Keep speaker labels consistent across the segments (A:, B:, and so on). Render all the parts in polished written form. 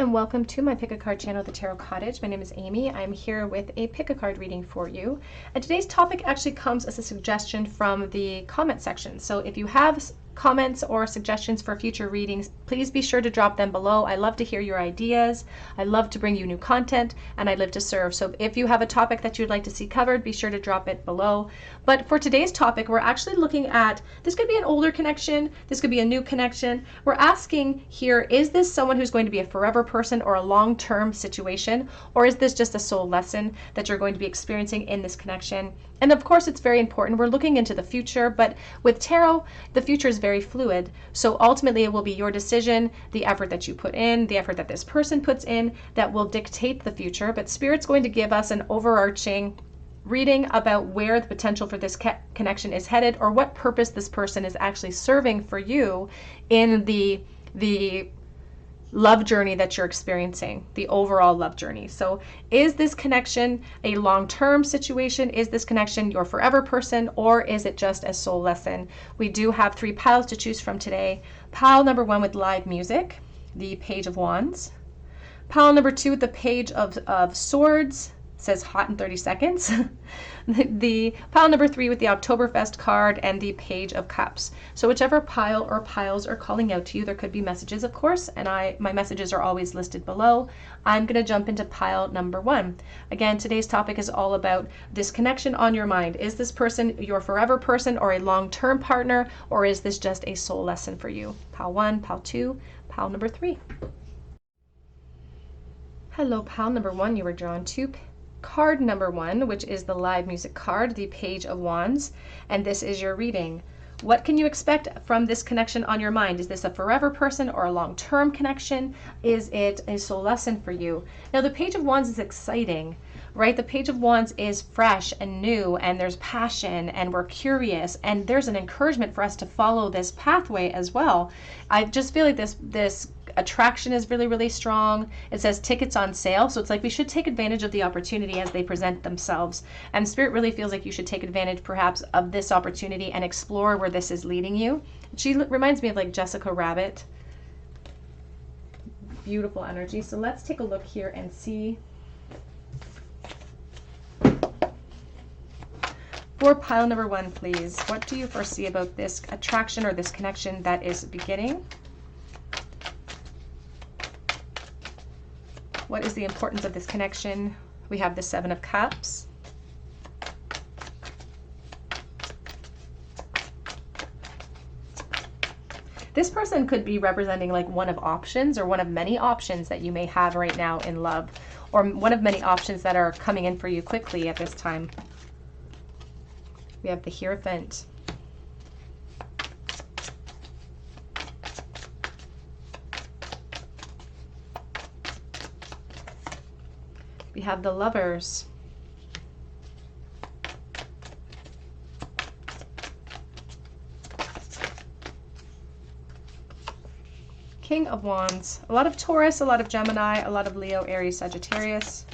A: and welcome to my pick a card channel, the Tarot Cottage. My name is Amy. I'm here with a pick a card reading for you. And today's topic actually comes as a suggestion from the comment section. So if you have comments or suggestions for future readings, please be sure to drop them below. I love to hear your ideas. I love to bring you new content, and I live to serve. So if you have a topic that you'd like to see covered, be sure to drop it below. But for today's topic, we're actually looking at, this could be an older connection, this could be a new connection. We're asking here, is this someone who's going to be a forever person or a long-term situation? Or is this just a soul lesson that you're going to be experiencing in this connection? And of course, it's very important. We're looking into the future, but with tarot, the future is very fluid. So ultimately, it will be your decision, the effort that you put in, the effort that this person puts in, that will dictate the future. But Spirit's going to give us an overarching reading about where the potential for this connection is headed, or what purpose this person is actually serving for you in the love journey that you're experiencing, the overall love journey. So is this connection a long-term situation? Is this connection your forever person, or is it just a soul lesson? We do have 3 piles to choose from today. Pile number 1 with live music, the Page of Wands. Pile number 2 with the Page of Swords, says hot in 30 seconds. The pile number 3 with the Oktoberfest card and the Page of Cups. So whichever pile or piles are calling out to you, there could be messages, of course, and my messages are always listed below. I'm going to jump into pile number 1. Again, today's topic is all about this connection on your mind. Is this person your forever person or a long-term partner, or is this just a soul lesson for you? Pile 1, pile 2, pile number 3. Hello, pile number 1. You were drawn to card number 1, which is the live music card, the Page of Wands, and this is your reading. What can you expect from this connection on your mind? Is this a forever person or a long-term connection? Is it a soul lesson for you? Now, the Page of Wands is exciting, right? The Page of Wands is fresh and new, and there's passion, and we're curious, and there's an encouragement for us to follow this pathway as well. I just feel like this attraction is really, really strong. It says tickets on sale. So it's like we should take advantage of the opportunity as they present themselves. And Spirit really feels like you should take advantage perhaps of this opportunity and explore where this is leading you. She reminds me of like Jessica Rabbit. Beautiful energy. So let's take a look here and see. For pile number 1, please. What do you foresee about this attraction or this connection that is beginning? What is the importance of this connection? We have the 7 of Cups. This person could be representing like one of options or one of many options that you may have right now in love, or one of many options that are coming in for you quickly at this time. We have the Hierophant. We have the Lovers. King of Wands. A lot of Taurus, a lot of Gemini, a lot of Leo, Aries, Sagittarius.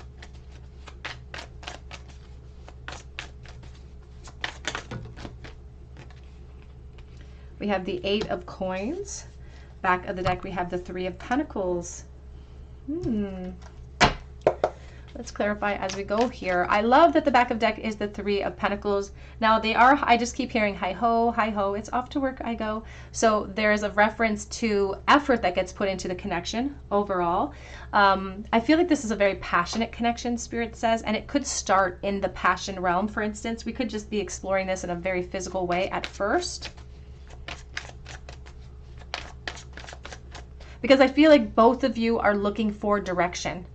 A: We have the 8 of Coins. Back of the deck, we have the 3 of Pentacles. Let's clarify as we go here. I love that the back of deck is the 3 of Pentacles. Now they are, I just keep hearing hi ho, it's off to work I go. So there's a reference to effort that gets put into the connection overall. I feel like this is a very passionate connection, Spirit says, and it could start in the passion realm. For instance, we could just be exploring this in a very physical way at first. Because I feel like both of you are looking for direction.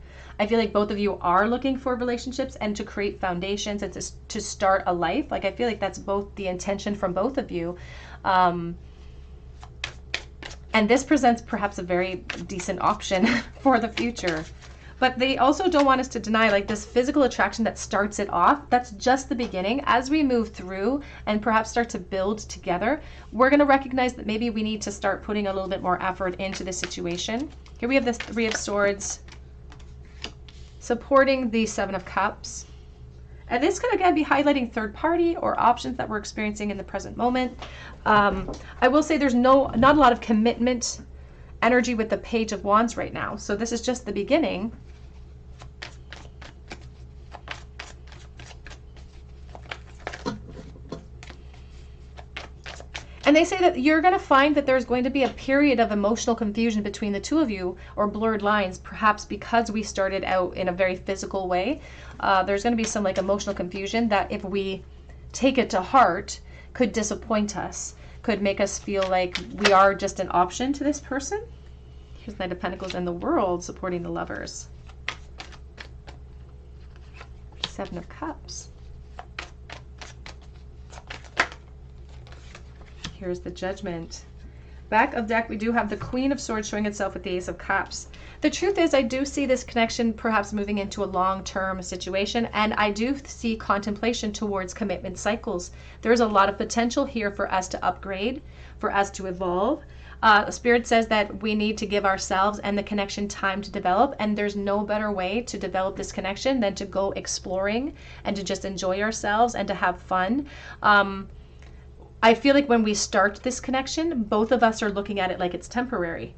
A: I feel like both of you are looking for relationships and to create foundations and to start a life. Like I feel like that's both the intention from both of you. And this presents perhaps a very decent option for the future. But they also don't want us to deny like this physical attraction that starts it off. That's just the beginning. As we move through and perhaps start to build together, we're going to recognize that maybe we need to start putting a little bit more effort into the situation. Here we have the 3 of Swords supporting the 7 of Cups. And this could again be highlighting third party or options that we're experiencing in the present moment. I will say there's not a lot of commitment energy with the Page of Wands right now. So this is just the beginning. And they say that you're going to find that there's going to be a period of emotional confusion between the two of you, or blurred lines, perhaps because we started out in a very physical way. There's going to be some like emotional confusion that, if we take it to heart, could disappoint us, could make us feel like we are just an option to this person. Here's Knight of Pentacles and the World supporting the lovers. Seven of Cups. Here's the Judgment. Back of deck, we do have the Queen of Swords showing itself with the Ace of Cups. The truth is, I do see this connection perhaps moving into a long-term situation, and I do see contemplation towards commitment cycles. There's a lot of potential here for us to upgrade, for us to evolve. Spirit says that we need to give ourselves and the connection time to develop, and there's no better way to develop this connection than to go exploring and to just enjoy ourselves and to have fun. I feel like when we start this connection, both of us are looking at it like it's temporary.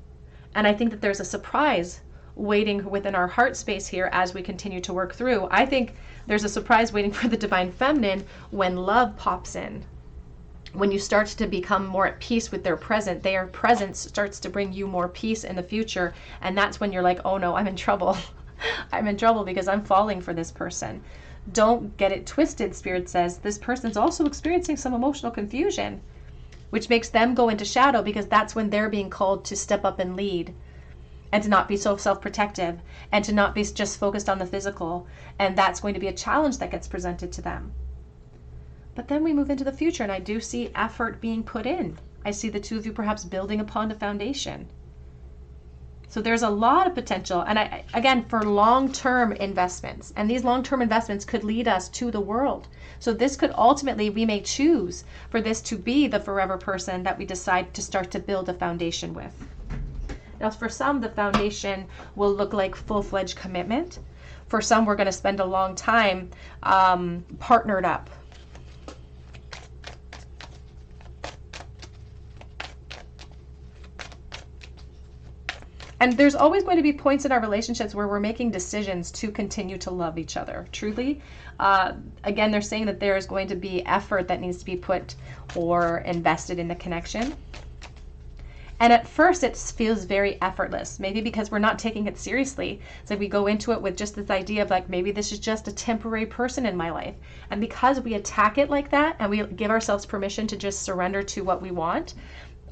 A: And I think that there's a surprise waiting within our heart space here as we continue to work through. I think there's a surprise waiting for the Divine Feminine when love pops in. When you start to become more at peace with their presence starts to bring you more peace in the future. And that's when you're like, oh no, I'm in trouble. I'm in trouble because I'm falling for this person. Don't get it twisted, Spirit says. This person's also experiencing some emotional confusion, which makes them go into shadow, because that's when they're being called to step up and lead, and to not be so self-protective, and to not be just focused on the physical. And that's going to be a challenge that gets presented to them. But then we move into the future, and I do see effort being put in. I see the two of you perhaps building upon the foundation. So there's a lot of potential, and again, for long-term investments. And these long-term investments could lead us to the world. So this could ultimately, we may choose for this to be the forever person that we decide to start to build a foundation with. Now, for some, the foundation will look like full-fledged commitment. For some, we're going to spend a long time partnered up. And there's always going to be points in our relationships where we're making decisions to continue to love each other, truly. Again, they're saying that there is going to be effort that needs to be put or invested in the connection. And at first, it feels very effortless, maybe because we're not taking it seriously. So we go into it with just this idea of like, maybe this is just a temporary person in my life. And because we attack it like that, and we give ourselves permission to just surrender to what we want,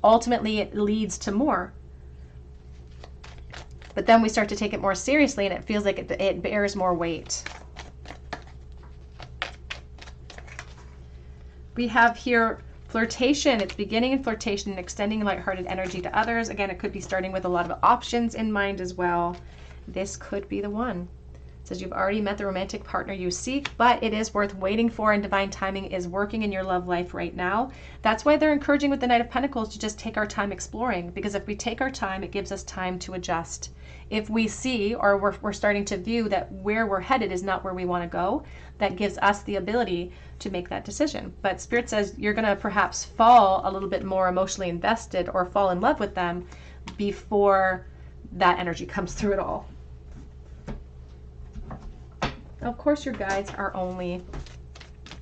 A: ultimately it leads to more. But then we start to take it more seriously, and it feels like it bears more weight. We have here flirtation. It's beginning in flirtation and extending lighthearted energy to others. Again, it could be starting with a lot of options in mind as well. This could be the one. It says you've already met the romantic partner you seek, but it is worth waiting for, and divine timing is working in your love life right now. That's why they're encouraging with the Knight of Pentacles to just take our time exploring, because if we take our time, it gives us time to adjust. If we see, or we're starting to view that where we're headed is not where we want to go, that gives us the ability to make that decision. But Spirit says you're going to perhaps fall a little bit more emotionally invested or fall in love with them before that energy comes through it all. Of course, your guides are only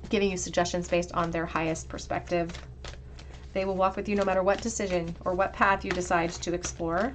A: giving you suggestions based on their highest perspective. They will walk with you no matter what decision or what path you decide to explore.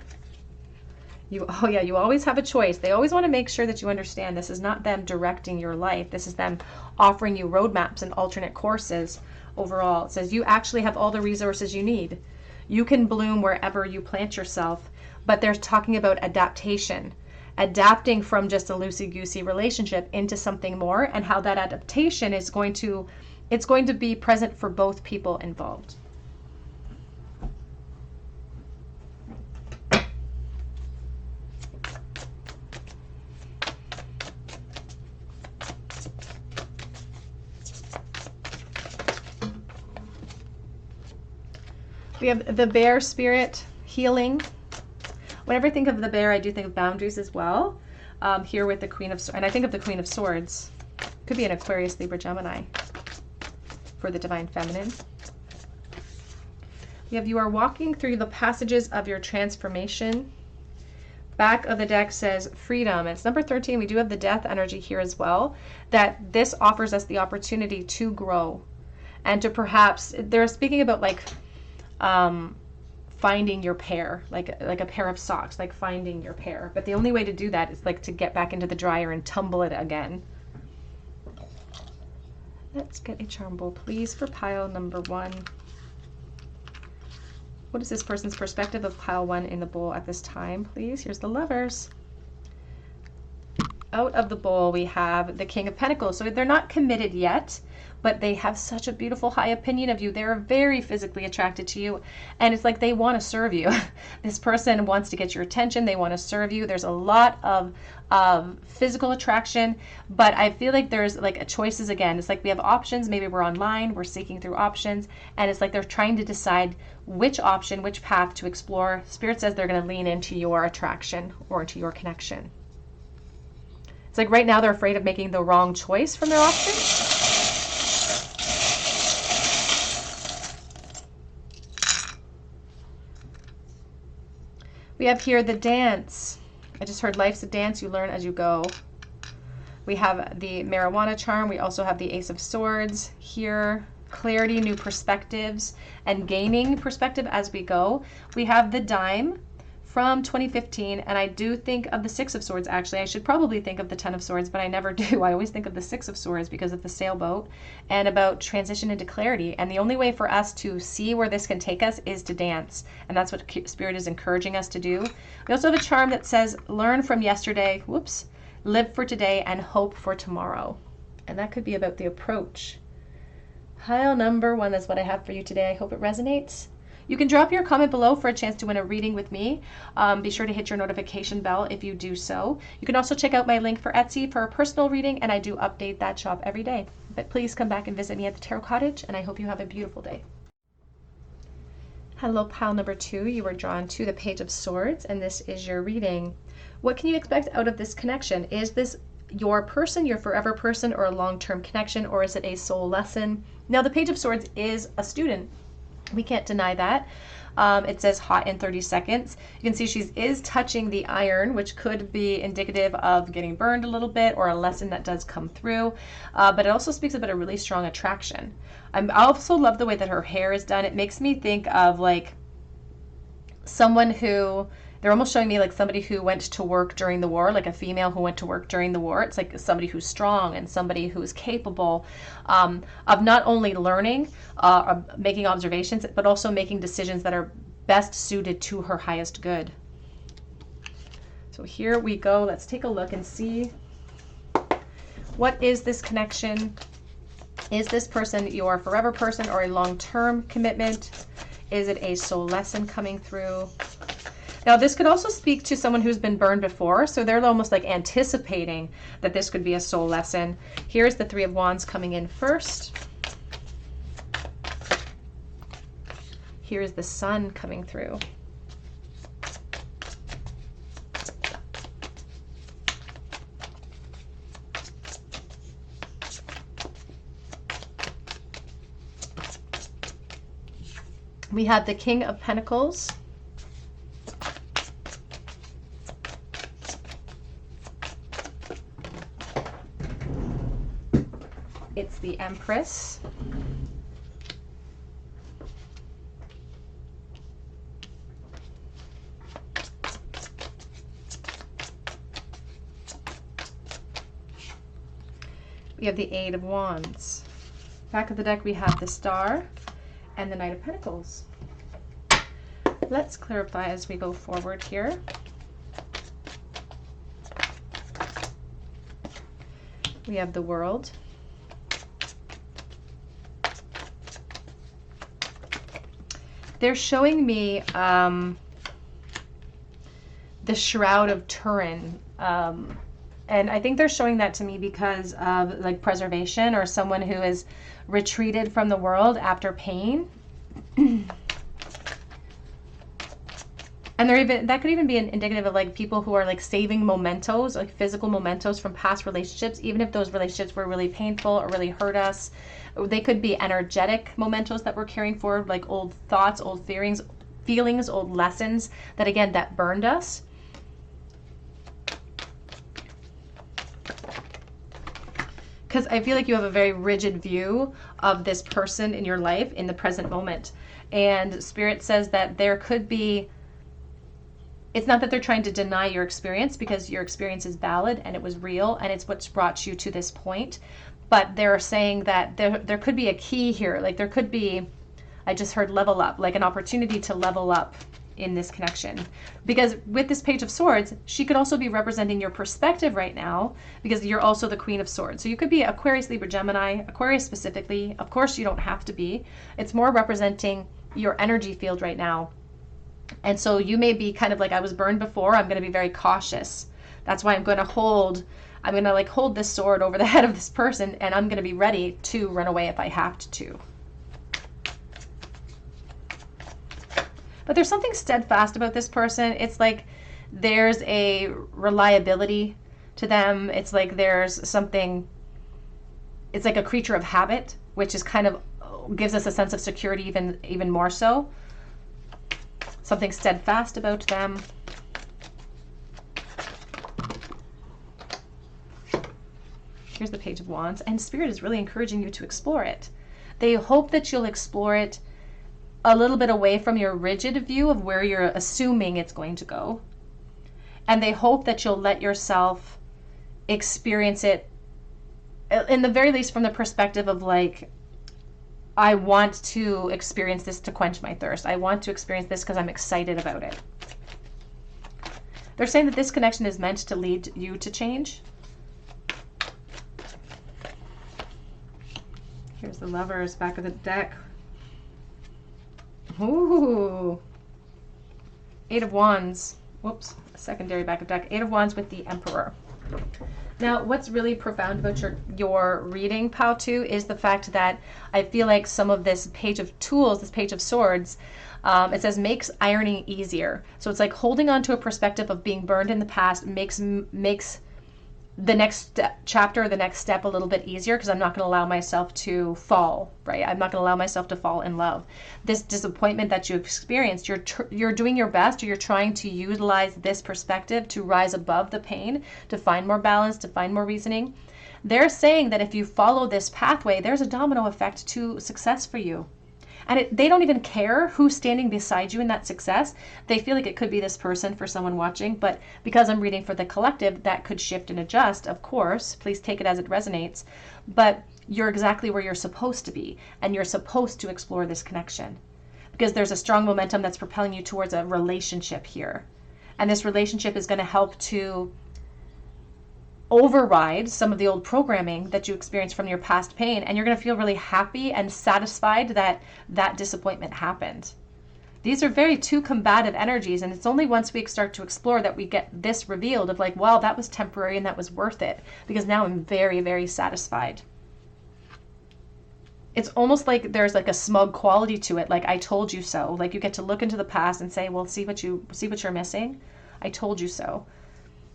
A: You always have a choice. They always want to make sure that you understand this is not them directing your life. This is them offering you roadmaps and alternate courses overall. It says you actually have all the resources you need. You can bloom wherever you plant yourself, but they're talking about adaptation. Adapting from just a loosey-goosey relationship into something more, and how that adaptation is going to be present for both people involved. We have the Bear Spirit, healing. Whenever I think of the bear, I do think of boundaries as well. Here with the Queen of Swords, and I think of the Queen of Swords. Could be an Aquarius, Libra, Gemini for the Divine Feminine. We have you are walking through the passages of your transformation. Back of the deck says freedom. It's number 13. We do have the death energy here as well, that this offers us the opportunity to grow and to perhaps, they're speaking about like finding your pair, like a pair of socks, like finding your pair. But the only way to do that is like to get back into the dryer and tumble it again. Let's get a charm bowl, please, for pile number 1. What is this person's perspective of pile 1 in the bowl at this time, please? Here's the Lovers. Out of the bowl, we have the King of Pentacles. So they're not committed yet, but they have such a beautiful high opinion of you. They're very physically attracted to you, and it's like they want to serve you. This person wants to get your attention. They want to serve you. There's a lot of physical attraction, but I feel like there's like a choices again. It's like we have options. Maybe we're online, we're seeking through options, and it's like they're trying to decide which option, which path to explore. Spirit says they're going to lean into your attraction or into your connection. It's like right now they're afraid of making the wrong choice from their options. We have here the dance. I just heard life's a dance, you learn as you go. We have the marijuana charm. We also have the Ace of Swords here. Clarity, new perspectives, and gaining perspective as we go. We have the dime from 2015, and I do think of the Six of Swords, actually. I should probably think of the Ten of Swords, but I never do. I always think of the Six of Swords because of the sailboat and about transition into clarity. And the only way for us to see where this can take us is to dance. And that's what Spirit is encouraging us to do. We also have a charm that says, learn from yesterday, whoops, live for today, and hope for tomorrow. And that could be about the approach. Pile number 1, that's what I have for you today. I hope it resonates. You can drop your comment below for a chance to win a reading with me. Be sure to hit your notification bell if you do so. You can also check out my link for Etsy for a personal reading, and I do update that shop every day. But please come back and visit me at the Tarot Cottage, and I hope you have a beautiful day. Hello, pile number 2. You were drawn to the Page of Swords, and this is your reading. What can you expect out of this connection? Is this your person, your forever person, or a long-term connection, or is it a soul lesson? Now, the Page of Swords is a student. We can't deny that. It says hot in 30 seconds. You can see she is touching the iron, which could be indicative of getting burned a little bit or a lesson that does come through. But it also speaks about a really strong attraction. I also love the way that her hair is done. It makes me think of like someone who, they're almost showing me like somebody who went to work during the war, like a female who went to work during the war. It's like somebody who's strong and somebody who is capable of not only learning, making observations, but also making decisions that are best suited to her highest good. So here we go. Let's take a look and see, what is this connection? Is this person your forever person or a long-term commitment? Is it a soul lesson coming through? Now, this could also speak to someone who's been burned before, so they're almost like anticipating that this could be a soul lesson. Here's the Three of Wands coming in first. Here's the Sun coming through. We have the King of Pentacles. It's the Empress. We have the Eight of Wands. Back of the deck we have the Star and the Knight of Pentacles. Let's clarify as we go forward here. We have the World. They're showing me the Shroud of Turin. And I think they're showing that to me because of like preservation, or someone who is retreated from the world after pain. And that could even be indicative of like people who are like saving mementos, like physical mementos from past relationships, even if those relationships were really painful or really hurt us. They could be energetic mementos that we're carrying forward, like old thoughts, old feelings, old lessons that, again, that burned us. Because I feel like you have a very rigid view of this person in your life in the present moment. And Spirit says that there could be, it's not that they're trying to deny your experience, because your experience is valid and it was real and it's what's brought you to this point. But they're saying that there could be a key here. Like there could be, I just heard level up, like an opportunity to level up in this connection. Because with this Page of Swords, she could also be representing your perspective right now, because you're also the Queen of Swords. So you could be Aquarius, Libra, Gemini, Aquarius specifically. Of course, you don't have to be. It's more representing your energy field right now. And so you may be kind of like, I was burned before, I'm going to be very cautious. That's why I'm going to hold this sword over the head of this person, and I'm going to be ready to run away if I have to. But there's something steadfast about this person. It's like there's a reliability to them. It's like there's something, it's like a creature of habit, which is kind of gives us a sense of security even more so. Something steadfast about them. Here's the Page of Wands, and Spirit is really encouraging you to explore it. They hope that you'll explore it a little bit away from your rigid view of where you're assuming it's going to go. And they hope that you'll let yourself experience it, in the very least, from the perspective of like, I want to experience this to quench my thirst. I want to experience this because I'm excited about it. They're saying that this connection is meant to lead you to change. Here's the Lovers, back of the deck. Ooh. 8 of Wands. Whoops, secondary back of deck. 8 of Wands with the Emperor. Now, what's really profound about your reading, Pao-Tu, is the fact that I feel like some of this Page of Tools, this Page of Swords, it says makes ironing easier. So it's like holding on to a perspective of being burned in the past makes the next chapter, the next step a little bit easier, because I'm not going to allow myself to fall, right? I'm not going to allow myself to fall in love. This disappointment that you experienced, you're doing your best, or you're trying to utilize this perspective to rise above the pain, to find more balance, to find more reasoning. They're saying that if you follow this pathway, there's a domino effect to success for you. And they don't even care who's standing beside you in that success. They feel like it could be this person for someone watching, but because I'm reading for the collective, that could shift and adjust, of course. Please take it as it resonates. But you're exactly where you're supposed to be, and you're supposed to explore this connection, because there's a strong momentum that's propelling you towards a relationship here. And this relationship is going to help to override some of the old programming that you experienced from your past pain, and you're going to feel really happy and satisfied that that disappointment happened. These are very two combative energies, and it's only once we start to explore that we get this revealed of like, wow, that was temporary and that was worth it, because now I'm very, very satisfied. It's almost like there's like a smug quality to it, like I told you so. Like you get to look into the past and say, well, see what you're missing. I told you so.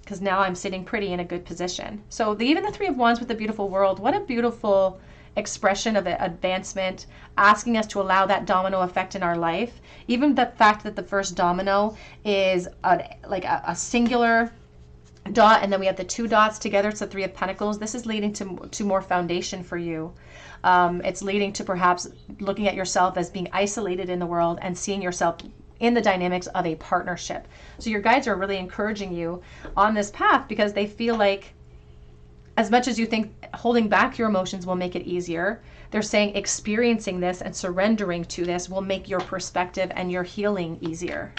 A: Because now I'm sitting pretty in a good position. So even the 3 of Wands with the beautiful world, what a beautiful expression of advancement, asking us to allow that domino effect in our life. Even the fact that the first domino is like a singular dot, and then we have the 2 dots together, it's the 3 of Pentacles. This is leading to more foundation for you. It's leading to perhaps looking at yourself as being isolated in the world and seeing yourself in the dynamics of a partnership. So your guides are really encouraging you on this path, because they feel like as much as you think holding back your emotions will make it easier, they're saying experiencing this and surrendering to this will make your perspective and your healing easier.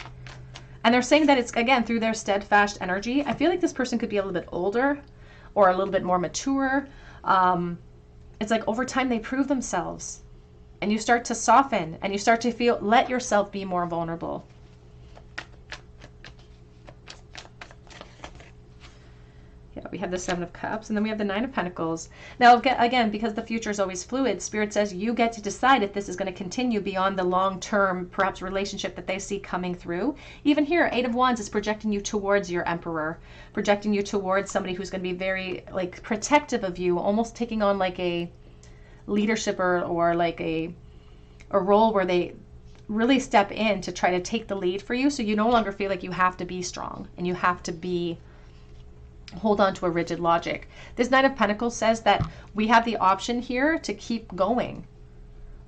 A: And they're saying that it's, again, through their steadfast energy. I feel like this person could be a little bit older or a little bit more mature. It's like over time they prove themselves. And you start to soften, and you start to let yourself be more vulnerable. Yeah, We have the Seven of Cups, and then we have the Nine of Pentacles. Now, again, because the future is always fluid, Spirit says you get to decide if this is going to continue beyond the long-term, perhaps, relationship that they see coming through. Even here, Eight of Wands is projecting you towards your Emperor, projecting you towards somebody who's going to be very, like, protective of you, almost taking on, like, a leadership or like a role where they really step in to try to take the lead for you, so you no longer feel like you have to be strong and you have to hold on to a rigid logic. This Nine of Pentacles says that we have the option here to keep going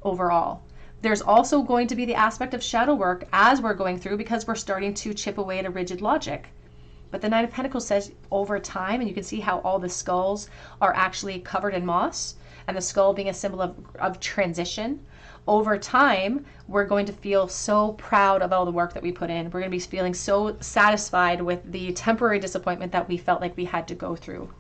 A: overall. There's also going to be the aspect of shadow work as we're going through, because we're starting to chip away at a rigid logic. But the Nine of Pentacles says over time, and you can see how all the skulls are actually covered in moss, and the skull being a symbol of transition. Over time, we're going to feel so proud of all the work that we put in. We're going to be feeling so satisfied with the temporary disappointment that we felt like we had to go through.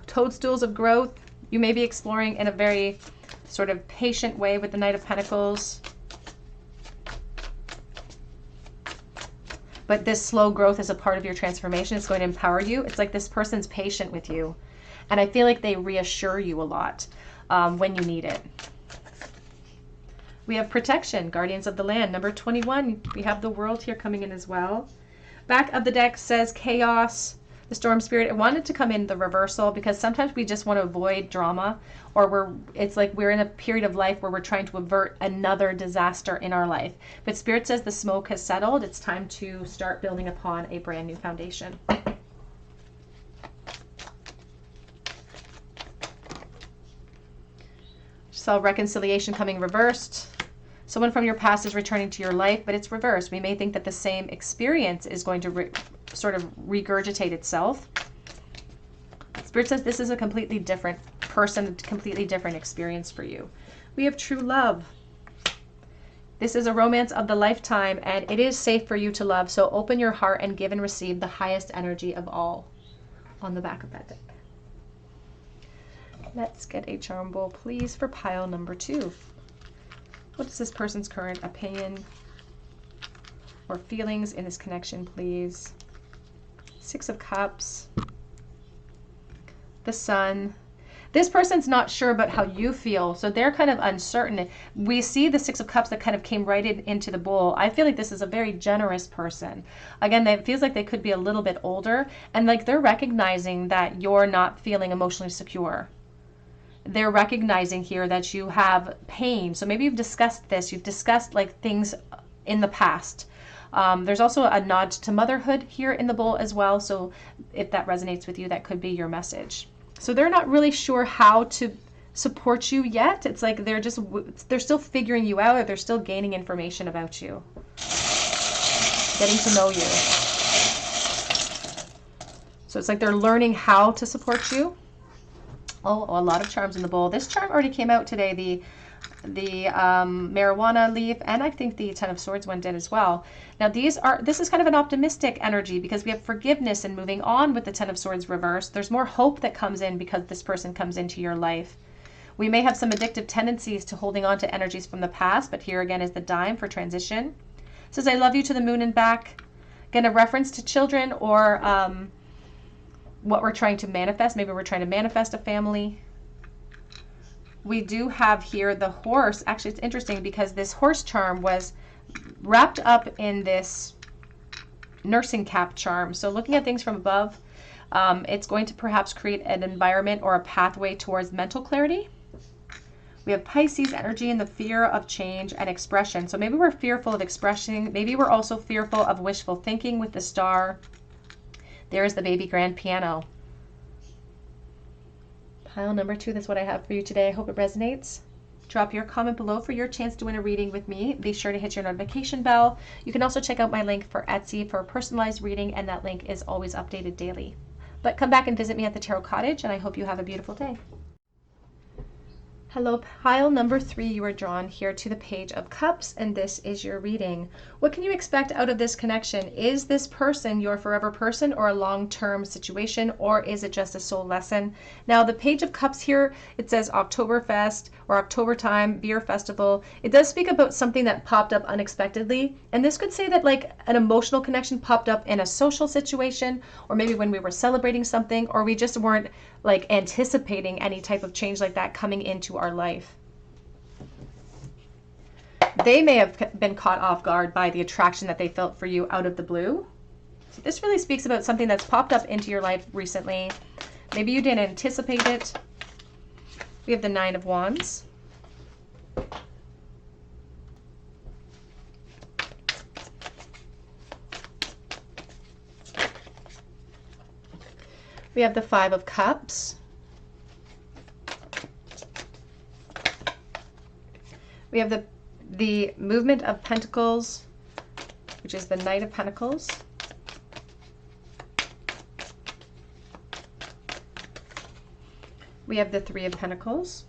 A: Toadstools of growth. You may be exploring in a very sort of patient way with the Knight of Pentacles. But this slow growth is a part of your transformation. It's going to empower you. It's like this person's patient with you. And I feel like they reassure you a lot when you need it. We have protection, Guardians of the Land. Number 21, we have the World here coming in as well. Back of the deck says chaos. The Storm Spirit, it wanted to come in the reversal, because sometimes we just want to avoid drama, or it's like we're in a period of life where we're trying to avert another disaster in our life. But Spirit says the smoke has settled. It's time to start building upon a brand new foundation. Saw reconciliation coming reversed. Someone from your past is returning to your life, but it's reversed. We may think that the same experience is going to sort of regurgitate itself. Spirit says this is a completely different person, a completely different experience for you. We have true love. This is a romance of the lifetime, and it is safe for you to love. So open your heart and give and receive the highest energy of all on the back of that deck. Let's get a charm bowl, please, for pile number 2. What is this person's current opinion or feelings in this connection, please? Six of Cups. The Sun. This person's not sure about how you feel, so they're kind of uncertain. We see the Six of Cups that kind of came right into the bowl. I feel like this is a very generous person. Again, it feels like they could be a little bit older, and like they're recognizing that you're not feeling emotionally secure. They're recognizing here that you have pain. So maybe you've discussed this. You've discussed like things in the past. There's also a nod to motherhood here in the bowl as well. So if that resonates with you, that could be your message. So they're not really sure how to support you yet. It's like they're still figuring you out, or they're still gaining information about you, getting to know you. So it's like they're learning how to support you. Oh, a lot of charms in the bowl. This charm already came out today, the marijuana leaf, and I think the Ten of Swords one did as well. Now this is kind of an optimistic energy, because we have forgiveness and moving on with the Ten of Swords reverse. There's more hope that comes in because this person comes into your life. We may have some addictive tendencies to holding on to energies from the past, but here again is the dime for transition. It says, I love you to the moon and back. Again, a reference to children, or what we're trying to manifest. Maybe we're trying to manifest a family. We do have here the horse. Actually, it's interesting because this horse charm was wrapped up in this nursing cap charm. So looking at things from above, it's going to perhaps create an environment or a pathway towards mental clarity. We have Pisces energy and the fear of change and expression. So maybe we're fearful of expressing. Maybe we're also fearful of wishful thinking with the star. There's the baby grand piano. Pile number 2, that's what I have for you today. I hope it resonates. Drop your comment below for your chance to win a reading with me. Be sure to hit your notification bell. You can also check out my link for Etsy for a personalized reading, and that link is always updated daily. But come back and visit me at the Tarot Cottage, and I hope you have a beautiful day. Hello, pile number 3. You are drawn here to the Page of Cups, and this is your reading. What can you expect out of this connection? Is this person your forever person or a long-term situation, or is it just a soul lesson? Now, the Page of Cups here, it says Oktoberfest or October time, beer festival. It does speak about something that popped up unexpectedly, and this could say that like an emotional connection popped up in a social situation, or maybe when we were celebrating something, or we just weren't like anticipating any type of change like that coming into our life. They may have been caught off guard by the attraction that they felt for you out of the blue. So this really speaks about something that's popped up into your life recently. Maybe you didn't anticipate it. We have the 9 of Wands. We have the 5 of Cups. We have the Movement of Pentacles, which is the Knight of Pentacles. We have the 3 of Pentacles.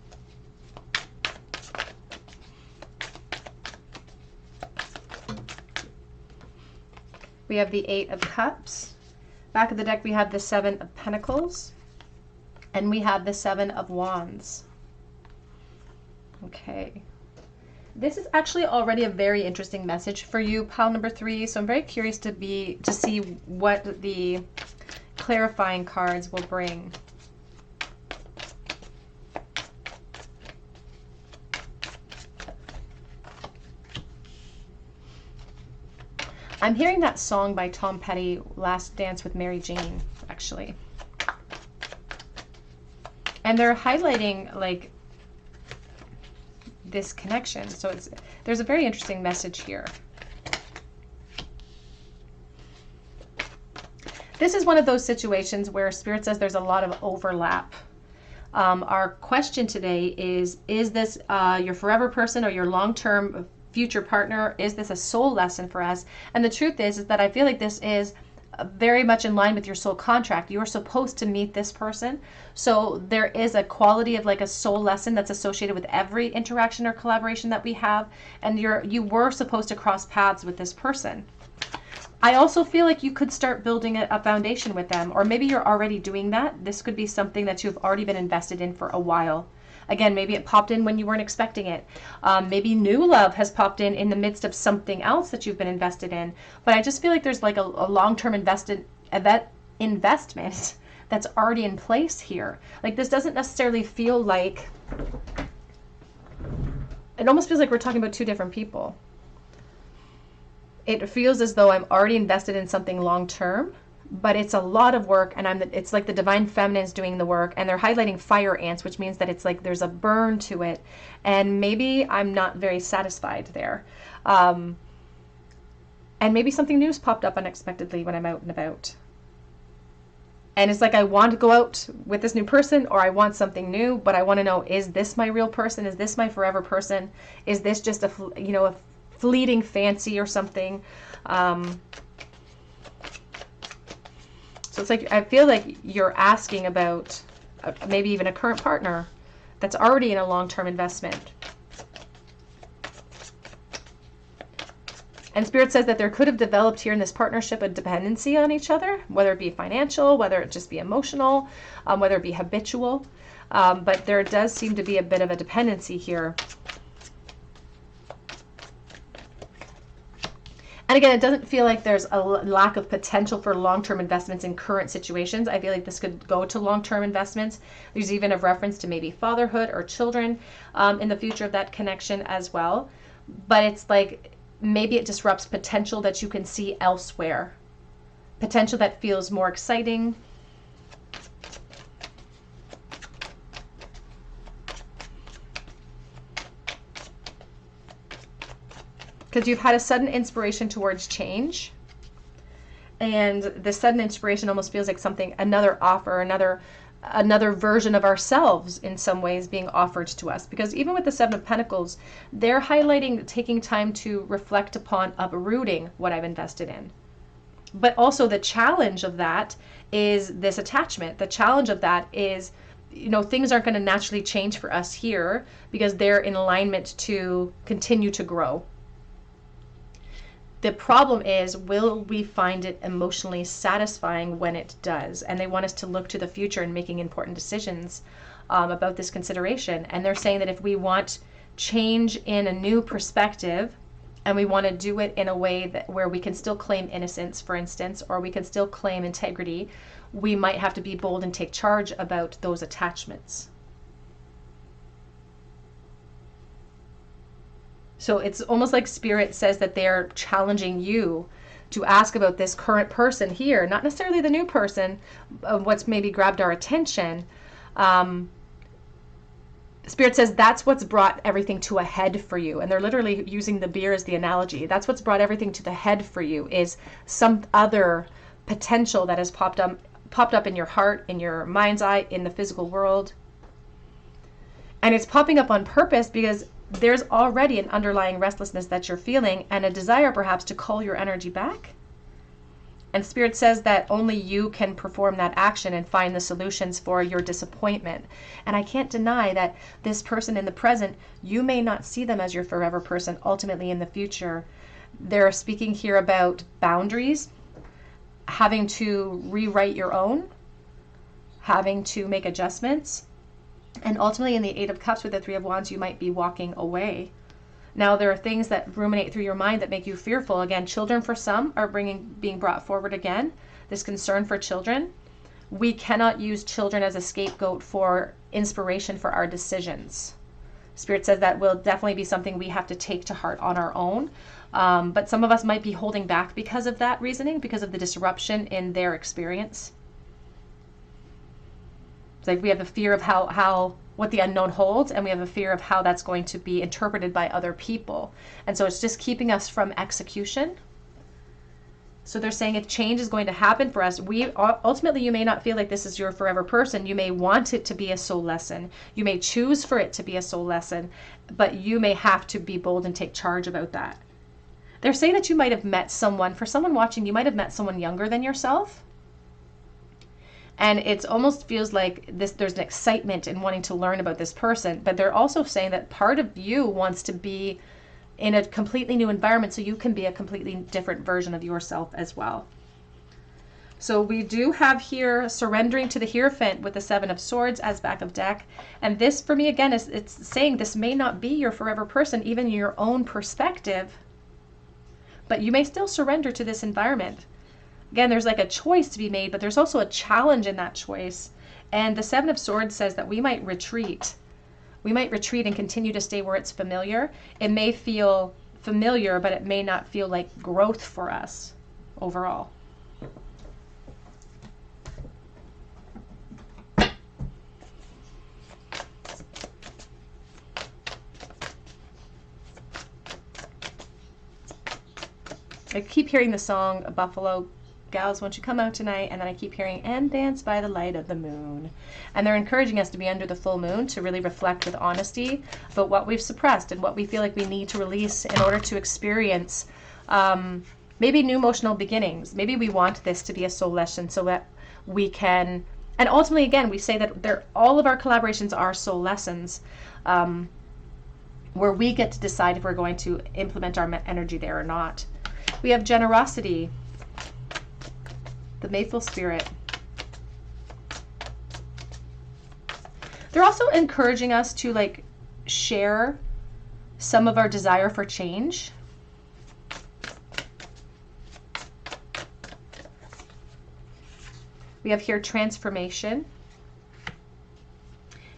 A: We have the 8 of Cups. Back of the deck, we have the 7 of Pentacles, and we have the 7 of Wands. Okay. This is actually already a very interesting message for you, pile number 3. So I'm very curious to see what the clarifying cards will bring. I'm hearing that song by Tom Petty, Last Dance with Mary Jane, actually. And they're highlighting like this connection. So there's a very interesting message here. This is one of those situations where Spirit says there's a lot of overlap. Our question today is this your forever person or your long-term future partner? Is this a soul lesson for us? And the truth is that I feel like this is very much in line with your soul contract. You are supposed to meet this person. So there is a quality of like a soul lesson that's associated with every interaction or collaboration that we have. And you were supposed to cross paths with this person. I also feel like you could start building a foundation with them, or maybe you're already doing that. This could be something that you've already been invested in for a while. Again, maybe it popped in when you weren't expecting it. Maybe new love has popped in the midst of something else that you've been invested in. But I just feel like there's like a long-term investment that's already in place here. Like this doesn't necessarily feel like, it almost feels like we're talking about two different people. It feels as though I'm already invested in something long-term, but it's a lot of work, and it's like the divine feminine is doing the work, and they're highlighting fire ants, which means that it's like there's a burn to it, and maybe I'm not very satisfied there. And maybe something new's popped up unexpectedly when I'm out and about. And it's like I want to go out with this new person, or I want something new, but I want to know, is this my real person? Is this my forever person? Is this just a fleeting fancy or something? So it's like, I feel like you're asking about maybe even a current partner that's already in a long-term investment. And Spirit says that there could have developed here in this partnership a dependency on each other, whether it be financial, whether it just be emotional, whether it be habitual. But there does seem to be a bit of a dependency here. And again, it doesn't feel like there's a lack of potential for long-term investments in current situations. I feel like this could go to long-term investments. There's even a reference to maybe fatherhood or children in the future of that connection as well. But it's like maybe it disrupts potential that you can see elsewhere. Potential that feels more exciting. Because you've had a sudden inspiration towards change, and the sudden inspiration almost feels like another offer, another version of ourselves in some ways being offered to us. Because even with the 7 of Pentacles, they're highlighting taking time to reflect upon uprooting what I've invested in. But also the challenge of that is this attachment. The challenge of that is you know, things aren't going to naturally change for us here because they're in alignment to continue to grow. The problem is, will we find it emotionally satisfying when it does? And they want us to look to the future and making important decisions about this consideration. And they're saying that if we want change in a new perspective, and we want to do it in a way that where we can still claim innocence, for instance, or we can still claim integrity, we might have to be bold and take charge about those attachments. So it's almost like Spirit says that they're challenging you to ask about this current person here, not necessarily the new person, what's maybe grabbed our attention. Spirit says that's what's brought everything to a head for you. And they're literally using the beer as the analogy. That's what's brought everything to the head for you, is some other potential that has popped up in your heart, in your mind's eye, in the physical world. And it's popping up on purpose because there's already an underlying restlessness that you're feeling and a desire perhaps to call your energy back. And Spirit says that only you can perform that action and find the solutions for your disappointment. And I can't deny that this person in the present, you may not see them as your forever person ultimately in the future. They're speaking here about boundaries, having to rewrite your own, having to make adjustments. And ultimately in the Eight of Cups with the Three of Wands, you might be walking away. Now, there are things that ruminate through your mind that make you fearful. Again, children for some are being brought forward again. This concern for children. We cannot use children as a scapegoat for inspiration for our decisions. Spirit says that will definitely be something we have to take to heart on our own. But some of us might be holding back because of that reasoning, because of the disruption in their experience. It's like we have a fear of what the unknown holds, and we have a fear of how that's going to be interpreted by other people. And so it's just keeping us from execution. So they're saying if change is going to happen for us, ultimately you may not feel like this is your forever person. You may want it to be a soul lesson. You may choose for it to be a soul lesson, but you may have to be bold and take charge about that. They're saying that you might have met someone, for someone watching, you might have met someone younger than yourself. And it almost feels like there's an excitement in wanting to learn about this person, but they're also saying that part of you wants to be in a completely new environment so you can be a completely different version of yourself as well. So we do have here surrendering to the Hierophant with the Seven of Swords as back of deck. And this for me again is it's saying this may not be your forever person, even in your own perspective, but you may still surrender to this environment. Again, there's like a choice to be made, but there's also a challenge in that choice. And the Seven of Swords says that we might retreat. We might retreat and continue to stay where it's familiar. It may feel familiar, but it may not feel like growth for us overall. I keep hearing the song Buffalo Gals, won't you come out tonight? And then I keep hearing, and dance by the light of the moon. And they're encouraging us to be under the full moon, to really reflect with honesty about what we've suppressed and what we feel like we need to release in order to experience maybe new emotional beginnings. Maybe we want this to be a soul lesson so that we can, and ultimately again, we say that all of our collaborations are soul lessons, where we get to decide if we're going to implement our energy there or not. We have generosity, the Mayful Spirit. They're also encouraging us to like share some of our desire for change. We have here transformation.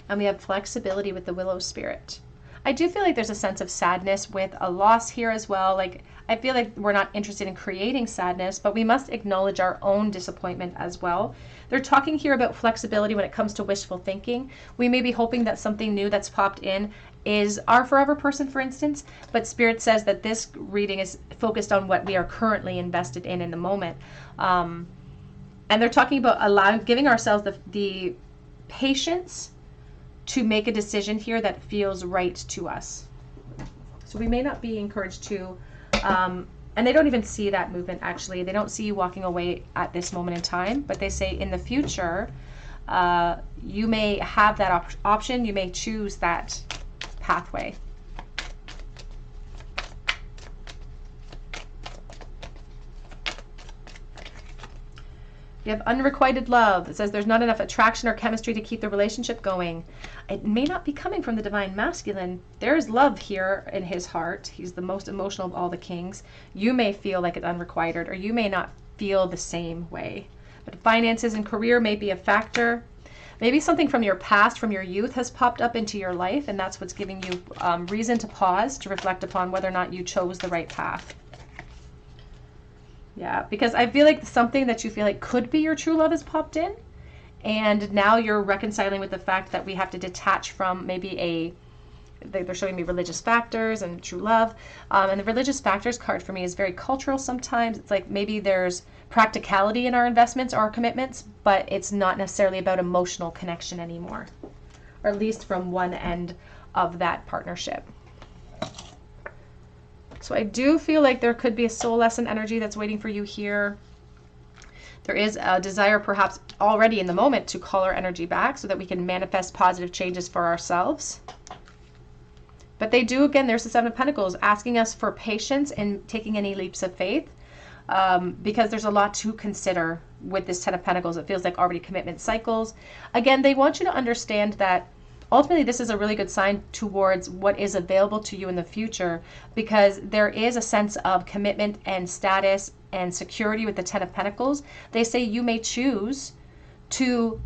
A: And we have flexibility with the Willow Spirit. I do feel like there's a sense of sadness with a loss here as well. Like, I feel like we're not interested in creating sadness, but we must acknowledge our own disappointment as well. They're talking here about flexibility when it comes to wishful thinking. We may be hoping that something new that's popped in is our forever person, for instance, but Spirit says that this reading is focused on what we are currently invested in the moment. And they're talking about giving ourselves the patience to make a decision here that feels right to us. So we may not be encouraged to, and they don't even see that movement actually. They don't see you walking away at this moment in time, but they say in the future, you may have that option. You may choose that pathway. You have unrequited love. It says there's not enough attraction or chemistry to keep the relationship going. It may not be coming from the divine masculine. There is love here in his heart. He's the most emotional of all the kings. You may feel like it's unrequited, or you may not feel the same way. But finances and career may be a factor. Maybe something from your past, from your youth, has popped up into your life, and that's what's giving you reason to pause, to reflect upon whether or not you chose the right path. Yeah, because I feel like something that you feel like could be your true love has popped in, and now you're reconciling with the fact that we have to detach from maybe they're showing me religious factors and true love. And the religious factors card for me is very cultural sometimes. It's like maybe there's practicality in our investments or our commitments, but it's not necessarily about emotional connection anymore, or at least from one end of that partnership. So I do feel like there could be a soul lesson energy that's waiting for you here. There is a desire perhaps already in the moment to call our energy back so that we can manifest positive changes for ourselves. But they do, again, there's the Seven of Pentacles asking us for patience in taking any leaps of faith, because there's a lot to consider with this Ten of Pentacles. It feels like already commitment cycles. Again, they want you to understand that ultimately, this is a really good sign towards what is available to you in the future, because there is a sense of commitment and status and security with the Ten of Pentacles. They say you may choose to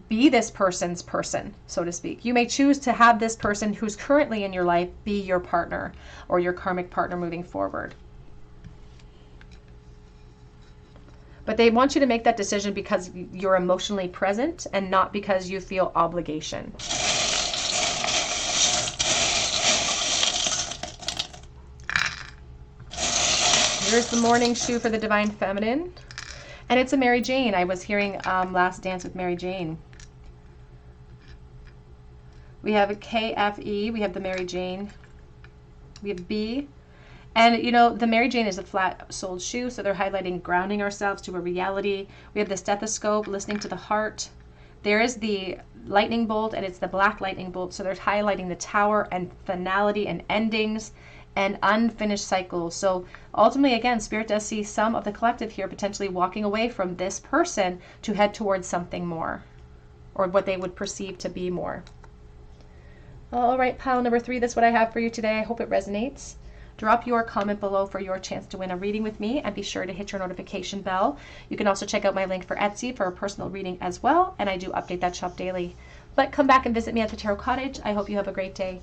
A: be this person's person, so to speak. You may choose to have this person who's currently in your life be your partner or your karmic partner moving forward. But they want you to make that decision because you're emotionally present and not because you feel obligation. Here's the morning shoe for the Divine Feminine. And it's a Mary Jane. I was hearing Last Dance with Mary Jane. We have a KFE. We have the Mary Jane. We have B. And, you know, the Mary Jane is a flat-soled shoe, so they're highlighting grounding ourselves to a reality. We have the stethoscope, listening to the heart. There is the lightning bolt, and it's the black lightning bolt, so they're highlighting the tower and finality and endings and unfinished cycles. So ultimately, again, Spirit does see some of the collective here potentially walking away from this person to head towards something more, or what they would perceive to be more. All right, pile number 3, that's what I have for you today. I hope it resonates. Drop your comment below for your chance to win a reading with me, and be sure to hit your notification bell. You can also check out my link for Etsy for a personal reading as well, and I do update that shop daily. But come back and visit me at the Tarot Cottage. I hope you have a great day.